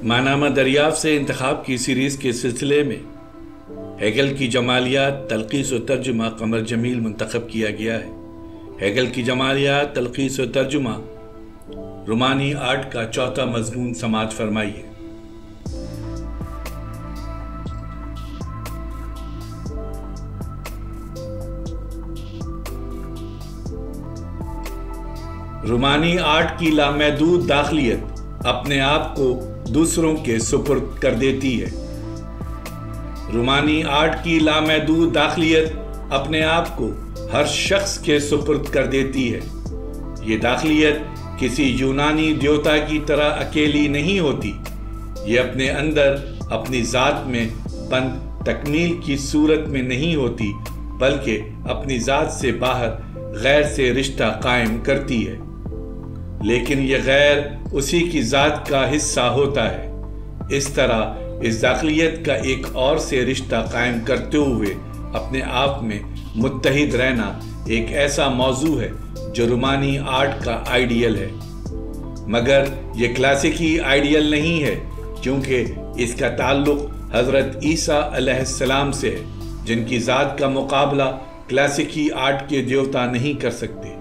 ماہنامہ دریافت سے انتخاب کی سیریز کے سلسلے میں ہیگل کی جمالیات تلخیص و ترجمہ قمر جمیل منتخب کیا گیا ہے۔ ہیگل کی جمالیات تلخیص و ترجمہ رومانی آرٹ کا چوتھا مضمون سماعت فرمائیے۔ رومانی آرٹ کی لامحدود داخلیت اپنے آپ کو دوسروں کے سپرد کر دیتی ہے۔ رومانی آرٹ کی لامحدود داخلیت اپنے آپ کو ہر شخص کے سپرد کر دیتی ہے۔ یہ داخلیت کسی یونانی دیوتا کی طرح اکیلی نہیں ہوتی، یہ اپنے اندر اپنی ذات میں بند تکمیل کی صورت میں نہیں ہوتی، بلکہ اپنی ذات سے باہر غیر سے رشتہ قائم کرتی ہے، لیکن یہ غیر اسی کی ذات کا حصہ ہوتا ہے۔ اس طرح اس داخلیت کا ایک اور سے رشتہ قائم کرتے ہوئے اپنے آپ میں متحد رہنا ایک ایسا موضوع ہے جو رومانی آرٹ کا آئیڈیل ہے، مگر یہ کلاسیکی آئیڈیل نہیں ہے، کیونکہ اس کا تعلق حضرت عیسیٰ علیہ السلام سے ہے، جن کی ذات کا مقابلہ کلاسیکی آرٹ کے دیوتا نہیں کر سکتے۔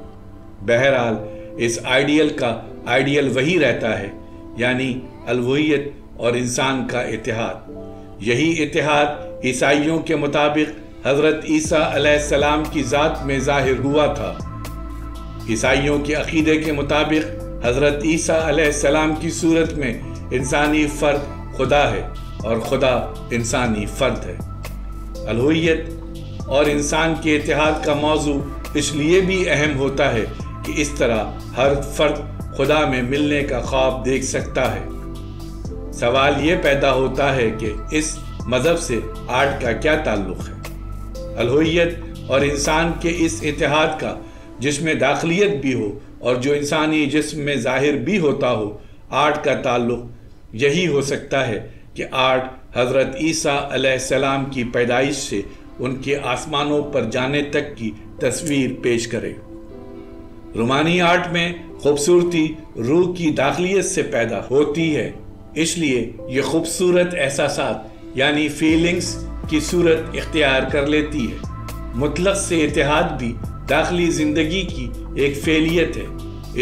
بہرحال اس آئیڈیل کا آئیڈیل وہی رہتا ہے، یعنی الوہیت اور انسان کا اتحاد۔ یہی اتحاد عیسائیوں کے مطابق حضرت عیسیٰ علیہ السلام کی ذات میں ظاہر ہوا تھا۔ عیسائیوں کے عقیدے کے مطابق حضرت عیسیٰ علیہ السلام کی صورت میں انسانی فرد خدا ہے اور خدا انسانی فرد ہے۔ الوہیت اور انسان کے اتحاد کا موضوع اس لیے بھی اہم ہوتا ہے کہ اس طرح ہر فرد خدا میں ملنے کا خواب دیکھ سکتا ہے۔ سوال یہ پیدا ہوتا ہے کہ اس مذہب سے آرٹ کا کیا تعلق ہے؟ الوہیت اور انسان کے اس اتحاد کا جس میں داخلیت بھی ہو اور جو انسانی جسم میں ظاہر بھی ہوتا ہو، آرٹ کا تعلق یہی ہو سکتا ہے کہ آرٹ حضرت عیسیٰ علیہ السلام کی پیدائش سے ان کے آسمانوں پر جانے تک کی تصویر پیش کرے۔ رومانی آرٹ میں خوبصورتی روح کی داخلیت سے پیدا ہوتی ہے، اس لیے یہ خوبصورت احساسات یعنی فیلنگز کی صورت اختیار کر لیتی ہے۔ مطلق سے اتحاد بھی داخلی زندگی کی ایک فعلیت ہے۔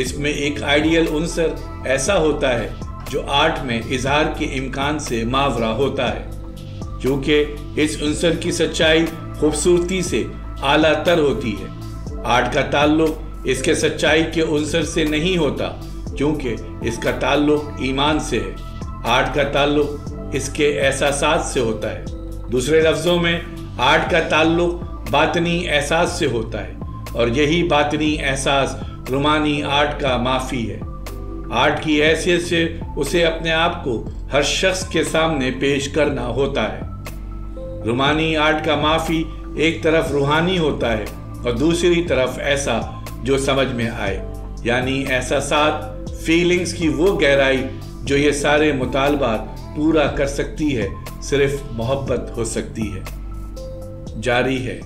اس میں ایک آئیڈیل عنصر ایسا ہوتا ہے جو آرٹ میں اظہار کے امکان سے ماورا ہوتا ہے، کیونکہ اس عنصر کی سچائی خوبصورتی سے اعلیٰ تر ہوتی ہے۔ آرٹ کا تعلق اس کے سچائی کے عنصر سے نہیں ہوتا، کیونکہ اس کا تعلق ایمان سے ہے۔ آرٹ کا تعلق اس کے احساسات سے ہوتا ہے۔ دوسرے لفظوں میں آرٹ کا تعلق باطنی احساس سے ہوتا ہے، اور یہی باطنی احساس رومانی آرٹ کا مافی ہے۔ آرٹ کی حیثیت سے اسے اپنے آپ کو ہر شخص کے سامنے پیش کرنا ہوتا ہے۔ رومانی آرٹ کا مافی ایک طرف روحانی ہوتا ہے اور دوسری طرف ایسا جو سمجھ میں آئے، یعنی احساسات، فیلنگز کی وہ گہرائی جو یہ سارے مطالبات پورا کر سکتی ہے، صرف محبت ہو سکتی ہے۔ جاری ہے۔